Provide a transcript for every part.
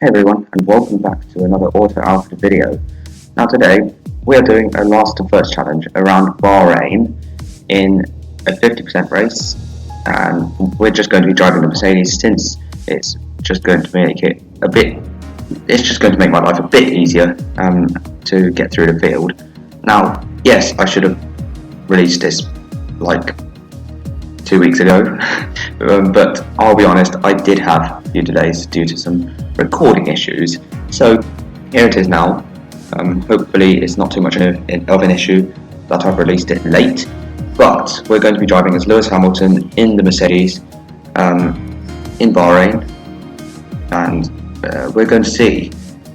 Hey everyone, and welcome back to another Auto Alpha video. Now today, we are doing a last to first challenge around Bahrain in a 50% race, and we're just going to be driving the Mercedes since it's just going to make it it's just going to make my life a bit easier to get through the field. Now, yes, I should have released this like 2 weeks ago, but I'll be honest, I did have a few delays due to some recording issues, so here it is now. Hopefully it's not too much of an issue that I've released it late, but we're going to be driving as Lewis Hamilton in the Mercedes in Bahrain, and we're going to see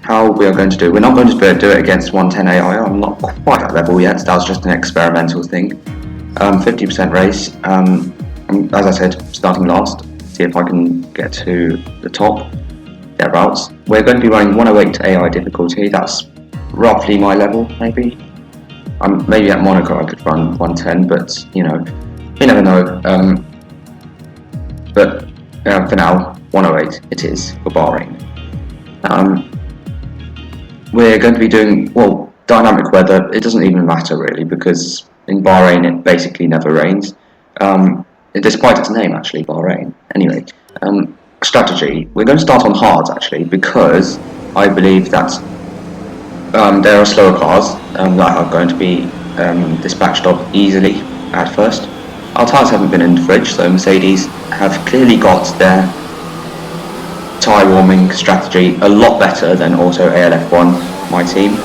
how we are going to do. We're not going to be able to do it against 110 AI. I'm not quite at that level yet. That was just an experimental thing. 50% race. As I said, starting last. See if I can get to the top. Thereabouts. We're going to be running 108 AI difficulty. That's roughly my level, maybe. Maybe at Monaco I could run 110, but you know, you never know. But for now, 108 it is for Bahrain. We're going to be doing, well, dynamic weather. It doesn't even matter really, because in Bahrain it basically never rains. Despite its name, actually, Bahrain. Anyway, strategy. We're going to start on hards, actually, because I believe that there are slower cars that are going to be dispatched of easily at first. Our tyres haven't been in the fridge, so Mercedes have clearly got their tyre warming strategy a lot better than also ALF1, my team.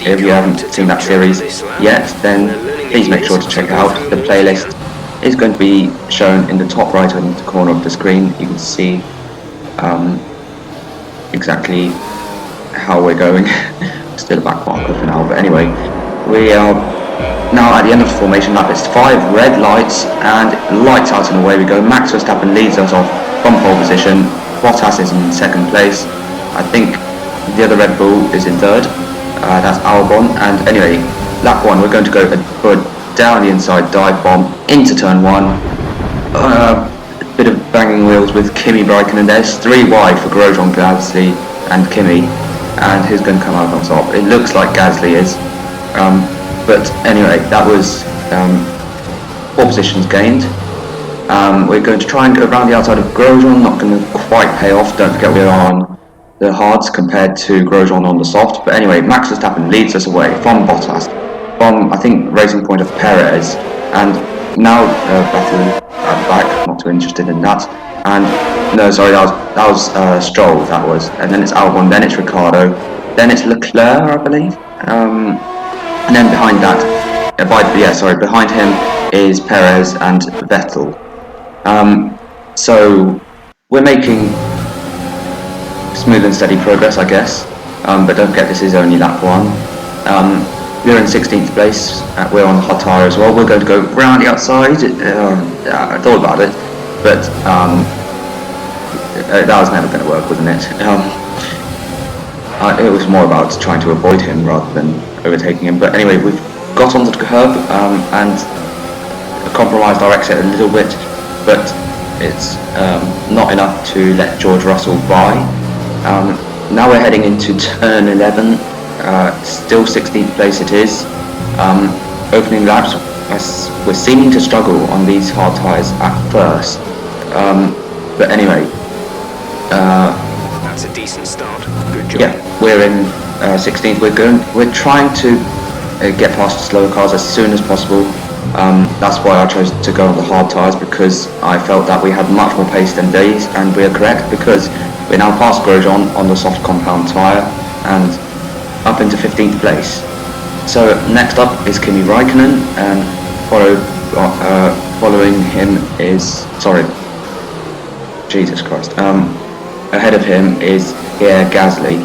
If you haven't seen that series yet, then please make sure to check out. The playlist is going to be shown in the top right hand corner of the screen. You can see exactly how we're going. Still a back marker for now, but anyway, we are now at the end of the formation lap. It's 5 red lights and lights out and away we go. Max Verstappen leads us off from pole position. Bottas is in second place. I think the other Red Bull is in third. That's Albon. And anyway, lap 1, we're going to go for down the inside dive bomb into turn 1. A bit of banging wheels with Kimi Raikkonen. There's 3 wide for Grosjean, Gasly and Kimi, and who's going to come out on top? It looks like Gasly is, but anyway, that was 4 positions gained. We're going to try and go around the outside of Grosjean. Not going to quite pay off. Don't forget we are on the hards compared to Grosjean on the soft, but anyway, Max Verstappen leads us away from Bottas, from I think racing point of Perez, and now Vettel at the back. Not too interested in that. And no, sorry, that was Stroll. That was, and then it's Albon, then it's Ricciardo, then it's Leclerc, I believe, and then behind that, behind him is Perez and Vettel. So we're making smooth and steady progress, I guess. But don't forget, this is only lap 1. We're in 16th place. We're on the hot tyre as well. We're going to go round the outside. I thought about it, but that was never going to work, wasn't it? It was more about trying to avoid him rather than overtaking him. But anyway, we've got onto the curb and compromised our exit a little bit, but it's not enough to let George Russell by. Now we're heading into turn 11. Still 16th place it is. Opening laps, we're seeming to struggle on these hard tyres at first, but anyway, that's a decent start. Good job. Yeah, we're in 16th. We're trying to get past the slower cars as soon as possible. That's why I chose to go on the hard tyres, because I felt that we had much more pace than these, and we are correct, because we're now past Grosjean on the soft compound tyre and up into 15th place. So next up is Kimi Raikkonen, and following him is, Jesus Christ, ahead of him is Pierre Gasly,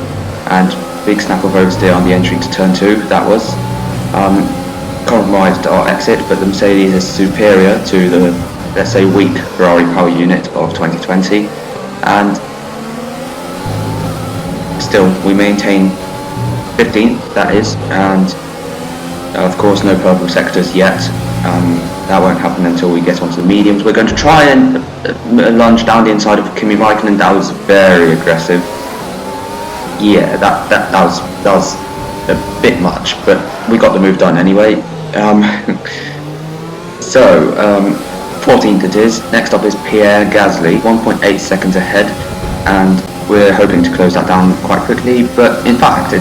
and big snap of oversteer on the entry to turn 2. That was compromised our exit, but the Mercedes is superior to the, let's say, weak Ferrari power unit of 2020, and still we maintain 15th, that is, and of course no purple sectors yet. That won't happen until we get onto the mediums. We're going to try and lunge down the inside of Kimi Raikkonen. That was very aggressive. yeah, that was a bit much, but we got the move done anyway. Um, so 14th it is. Next up is Pierre Gasly, 1.8 seconds ahead, and we're hoping to close that down quite quickly. But in fact,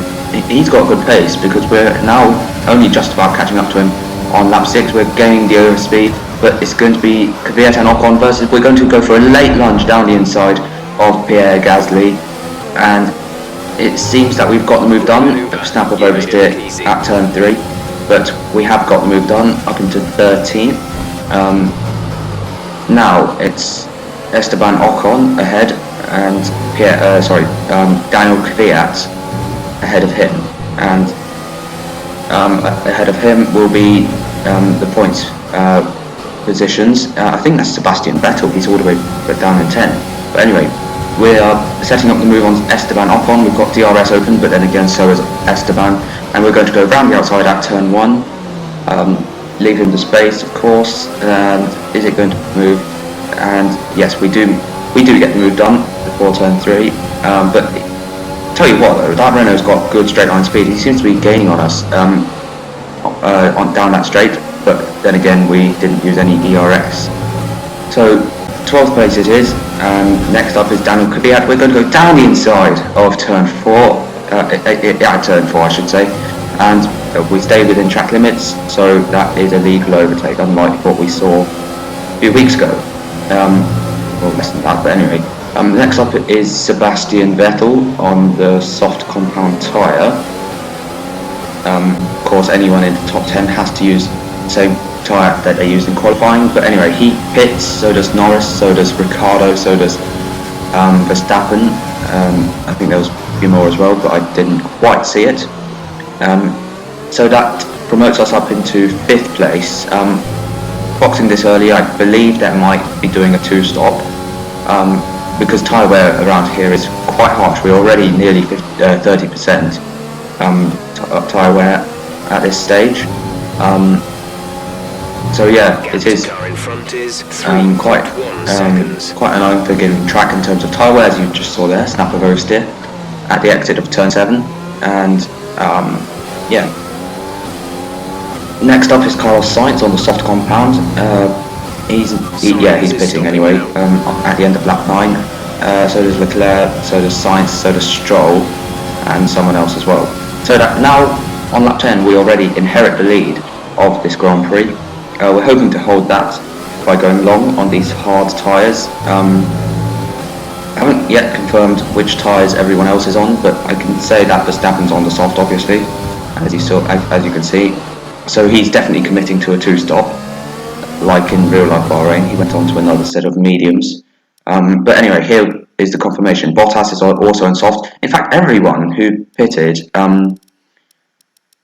he's got good pace because we're now only just about catching up to him on lap 6. We're gaining the overspeed, but it's going to be Kvyat and Ocon versus. We're going to go for a late lunge down the inside of Pierre Gasly, and it seems that we've got the move done. A snap of oversteer at turn 3, but we have got the move done up into 13th. Now it's Esteban Ocon ahead, and Daniel Kvyat ahead of him, and ahead of him will be the points positions. I think that's Sebastian Vettel. He's all the way down in 10. But anyway, we are setting up the move on Esteban Ocon. We've got DRS open, but then again so is Esteban, and we're going to go round the outside at turn 1. Leave him the space, of course. And is it going to move? And yes, we do get the move done before turn 3. But tell you what though, that Renault's got good straight line speed. He seems to be gaining on us down that straight. But then again, we didn't use any ERX. So 12th place it is. Next up is Daniel Kvyat. We're going to go down the inside of turn 4. At turn 4, I should say. And we stay within track limits, so that is a legal overtake, unlike what we saw a few weeks ago. Well, less than that, but anyway. Next up is Sebastian Vettel on the soft compound tyre. Of course, anyone in the top 10 has to use the same tyre that they used in qualifying, but anyway, he pits, so does Norris, so does Ricciardo, so does Verstappen. I think there was a few more as well, but I didn't quite see it. So that promotes us up into 5th place. Boxing this early, I believe they might be doing a 2-stop, because tyre wear around here is quite harsh. We're already nearly 30% tyre wear at this stage. So yeah, it is quite an unforgiving track in terms of tyre wear, as you just saw there. Snap of oversteer at the exit of turn 7, and yeah. Next up is Carlos Sainz on the soft compound. He's pitting anyway at the end of lap 9. So does Leclerc, so does Sainz, so does Stroll, and someone else as well. So that now on lap 10 we already inherit the lead of this Grand Prix. We're hoping to hold that by going long on these hard tyres. I haven't yet confirmed which tyres everyone else is on, but I can say that Verstappen's on the soft, obviously, as you can see. So he's definitely committing to a 2-stop, like in real life Bahrain. He went on to another set of mediums. But anyway, here is the confirmation. Bottas is also on soft. In fact, everyone who pitted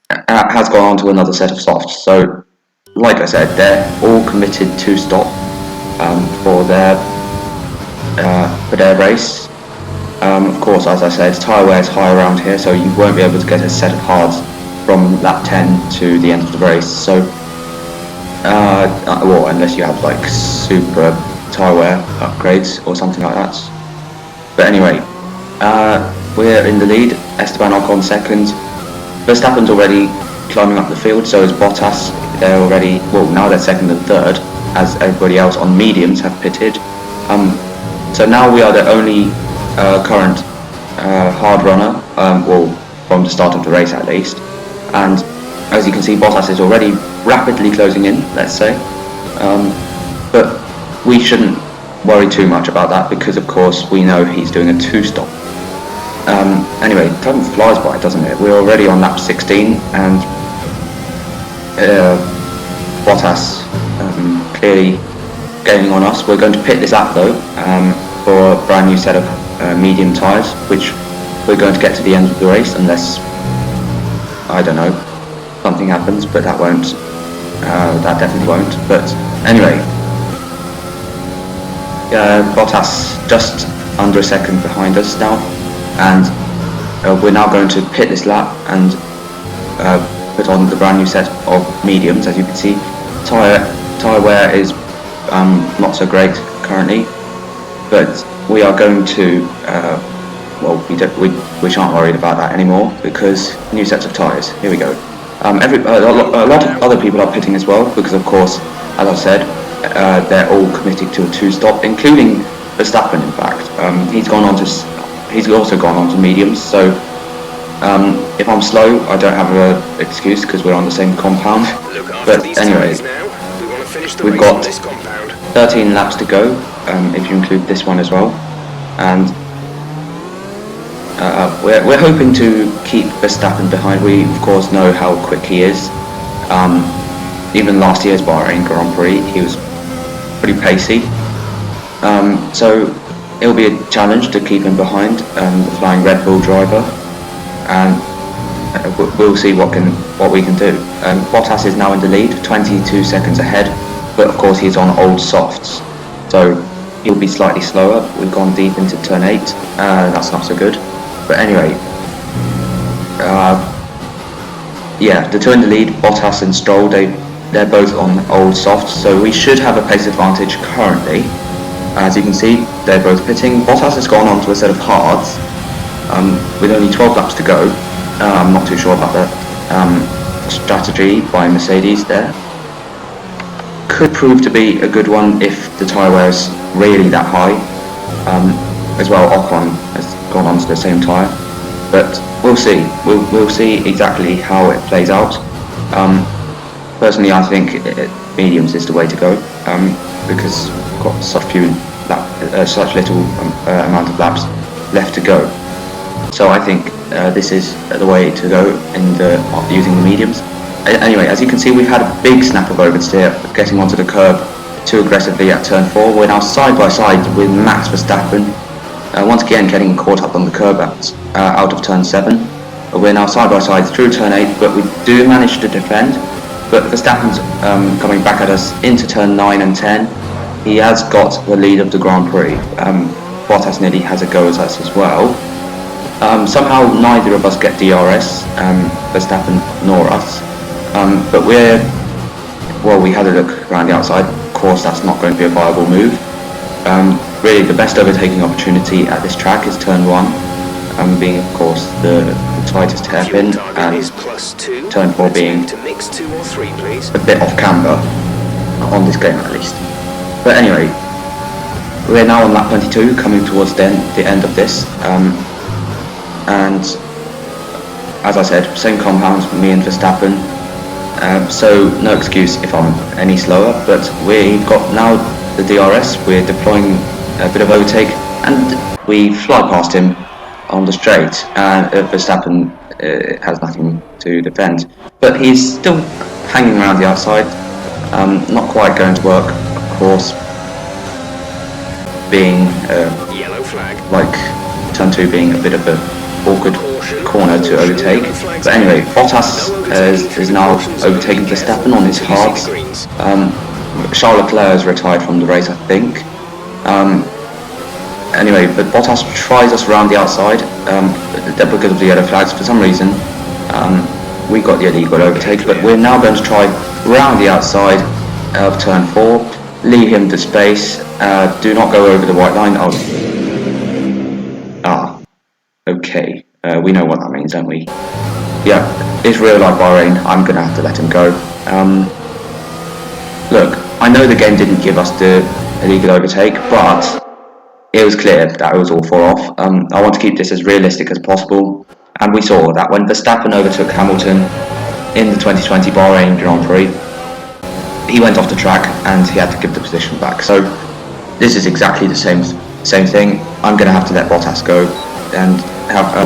has gone on to another set of softs. So, like I said, they're all committed to stop for their race. Of course, as I said, tyre wear is high around here, so you won't be able to get a set of hards from lap 10 to the end of the race. So, well, unless you have like super tyre wear upgrades or something like that. But anyway, we're in the lead. Esteban Ocon second. Verstappen's already climbing up the field, so is Bottas. They're already, well, now they're second and third, as everybody else on mediums have pitted. So now we are the only current hard runner, well, from the start of the race at least. And as you can see, Bottas is already rapidly closing in, let's say. But we shouldn't worry too much about that, because of course we know he's doing a 2-stop. Anyway, time flies by, doesn't it? We're already on lap 16, and Bottas clearly gaining on us. We're going to pit this lap though, for a brand new set of medium tyres, which we're going to get to the end of the race, unless, I don't know, something happens, but that won't. That definitely won't. But anyway, Bottas just under a second behind us now, and we're now going to pit this lap and put on the brand new set of mediums. As you can see, tyre wear is not so great currently, but we are going to well, we shan't worry about that anymore because new sets of tyres. Here we go. A lot of other people are pitting as well because, of course, as I said, they're all committed to a 2-stop, including Verstappen. In fact, he's also gone on to mediums. So if I'm slow, I don't have an excuse because we're on the same compound. But anyway, we've got 13 laps to go if you include this one as well, and we're hoping to keep Verstappen behind. We of course know how quick he is. Even last year's Bahrain Grand Prix, he was pretty pacey. So it'll be a challenge to keep him behind the flying Red Bull driver, and we'll see what we can do. Bottas is now in the lead, 22 seconds ahead, but of course he's on old softs, so he'll be slightly slower. We've gone deep into turn 8, that's not so good. But anyway, yeah, the two in the lead, Bottas and Stroll, they're both on old softs, so we should have a pace advantage currently. As you can see, they're both pitting. Bottas has gone on to a set of hards with only 12 laps to go. I'm not too sure about the strategy by Mercedes there. Could prove to be a good one if the tyre wear is really that high. As well, Ocon has gone on to the same tyre, but we'll see. We'll see exactly how it plays out. Personally, I think mediums is the way to go because we've got such little amount of laps left to go. So I think this is the way to go in using the mediums. Anyway, as you can see, we've had a big snap of oversteer, getting onto the curb too aggressively at turn 4. We're now side by side with Max Verstappen, once again getting caught up on the curb out of turn 7. We're now side by side through turn 8, but we do manage to defend. But Verstappen's coming back at us into turn 9 and 10. He has got the lead of the Grand Prix. Bottas nearly has a go at us as well. Somehow neither of us get DRS, Verstappen nor us. But we had a look around the outside. Of course, that's not going to be a viable move. Really, the best overtaking opportunity at this track is turn 1, being of course the tightest hairpin, and turn 4 being a bit off camber on this game at least. But anyway, we're now on lap 22, coming towards the end of this, and as I said, same compound, me and Verstappen. So no excuse if I'm any slower, but we've got now the DRS, we're deploying a bit of overtake, and we fly past him on the straight, and Verstappen has nothing to defend. But he's still hanging around the outside, not quite going to work, of course, being yellow flag. like turn 2 being a bit of an awkward corner to overtake. But anyway, Bottas is now overtaking Verstappen on his hards. Charles Leclerc has retired from the race, I think. Anyway, but Bottas tries us around the outside because of the yellow flags. For some reason, we got the illegal overtake, but we're now going to try round the outside of turn 4, leave him to space, do not go over the white line. Okay, we know what that means, don't we? Yeah, it's real life Bahrain. I'm going to have to let him go. Look, I know the game didn't give us the illegal overtake, but it was clear that it was all 4 off. I want to keep this as realistic as possible, and we saw that when Verstappen overtook Hamilton in the 2020 Bahrain Grand Prix, he went off the track and he had to give the position back. So this is exactly the same thing. I'm going to have to let Bottas go, and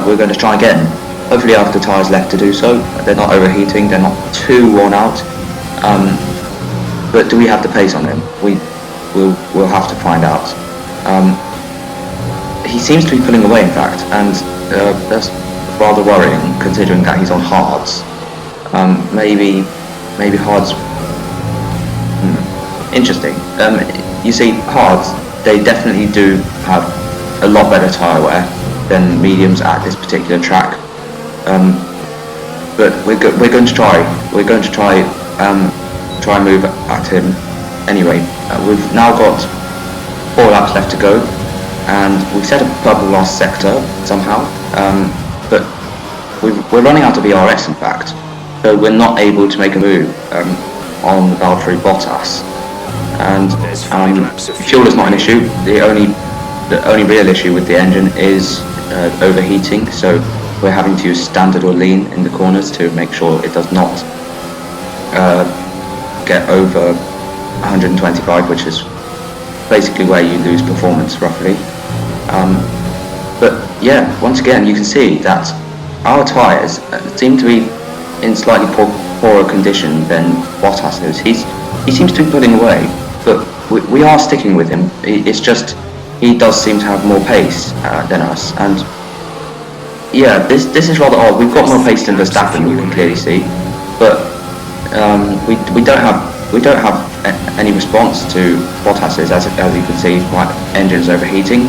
we're going to try again. Hopefully I have the tyres left to do so. They're not overheating, they're not too worn out. But do we have the pace on him? We'll have to find out. He seems to be pulling away, in fact, and that's rather worrying considering that he's on hards. Maybe hards. Interesting. You see, hards, they definitely do have a lot better tyre wear than mediums at this particular track. But we're going to try. We're going to try and move at him. Anyway, we've now got 4 laps left to go. and we set a purple last sector somehow, but we're running out of ERS in fact, so we're not able to make a move on Valtteri Bottas. And fuel is not an issue. The only real issue with the engine is overheating, so we're having to use standard or lean in the corners to make sure it does not get over 125, which is basically where you lose performance roughly. But yeah, once again you can see that our tyres seem to be in slightly poorer condition than Bottas is. He seems to be pulling away, but we are sticking with him. It's just he does seem to have more pace than us, and yeah, this is rather odd. We've got more pace than Verstappen, you can clearly see, but we don't have any response to Bottas's, as you can see. My engine's overheating,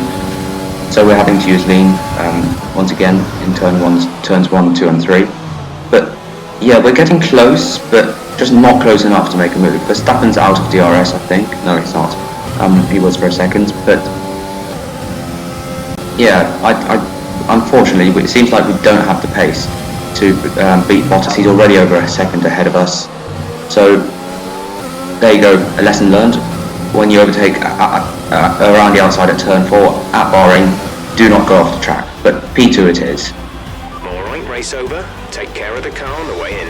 so we're having to use lean once again in turns 1, 2 and 3. But yeah, we're getting close, but just not close enough to make a move. Verstappen's out of DRS, I think. No, it's not. He was for a second, but yeah, unfortunately, it seems like we don't have the pace to beat Bottas. He's already over a second ahead of us. So there you go, a lesson learned. When you overtake around the outside at turn 4 at Bahrain, do not go off the track. But P2 it is. Alright, race over. Take care of the car on the way in.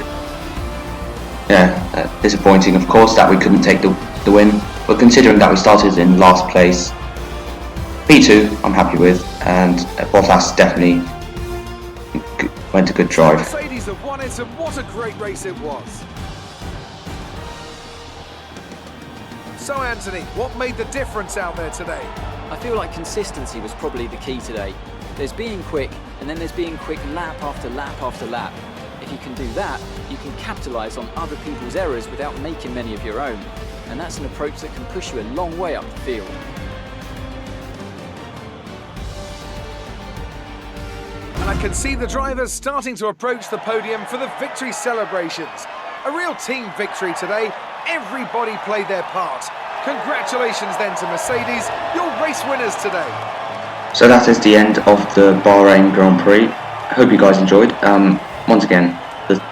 Yeah, disappointing of course that we couldn't take the win, but considering that we started in last place, P2 I'm happy with, and Bottas definitely went a good drive. Mercedes have won it, and what a great race it was. So Anthony, what made the difference out there today? I feel like consistency was probably the key today. There's being quick, and then there's being quick lap after lap after lap. If you can do that, you can capitalise on other people's errors without making many of your own. And that's an approach that can push you a long way up the field. And I can see the drivers starting to approach the podium for the victory celebrations. A real team victory today. Everybody played their part. Congratulations then to Mercedes, your race winners today. So that is the end of the Bahrain Grand Prix. I hope you guys enjoyed. Once again,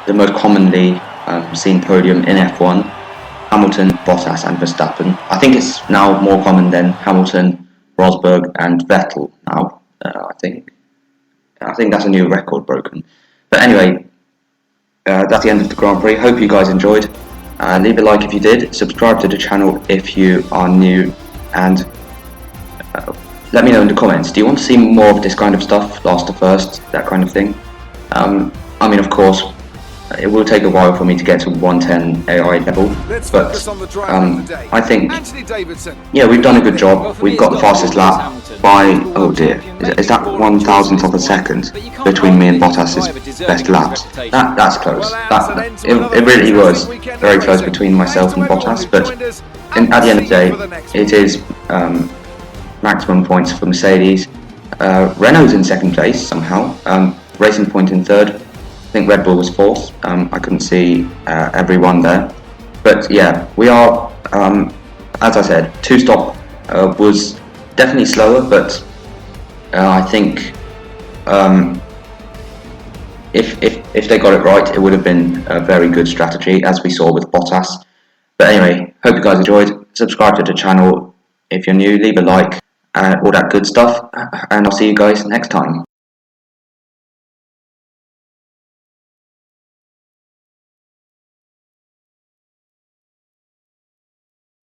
the most commonly seen podium in F1, Hamilton, Bottas and Verstappen. I think it's now more common than Hamilton, Rosberg and Vettel now, I think that's a new record broken. But anyway, that's the end of the Grand Prix. Hope you guys enjoyed. Leave a like if you did, subscribe to the channel if you are new, and let me know in the comments, do you want to see more of this kind of stuff, last to first, that kind of thing? I mean, of course, it will take a while for me to get to 110 AI level, but I think, yeah, we've done a good job. We've got the fastest lap by, oh dear, is that 1,000th of a second between me and Bottas's best laps? That's close. It really was very close between myself and Bottas, but at the end of the day, it is maximum points for Mercedes. Renault's in second place somehow. Racing Point in third. I think Red Bull was fourth. I couldn't see everyone there, but yeah, we are. As I said, two-stop was definitely slower, but I think if they got it right, it would have been a very good strategy, as we saw with Bottas. But anyway, hope you guys enjoyed. Subscribe to the channel if you're new. Leave a like. All that good stuff, and I'll see you guys next time.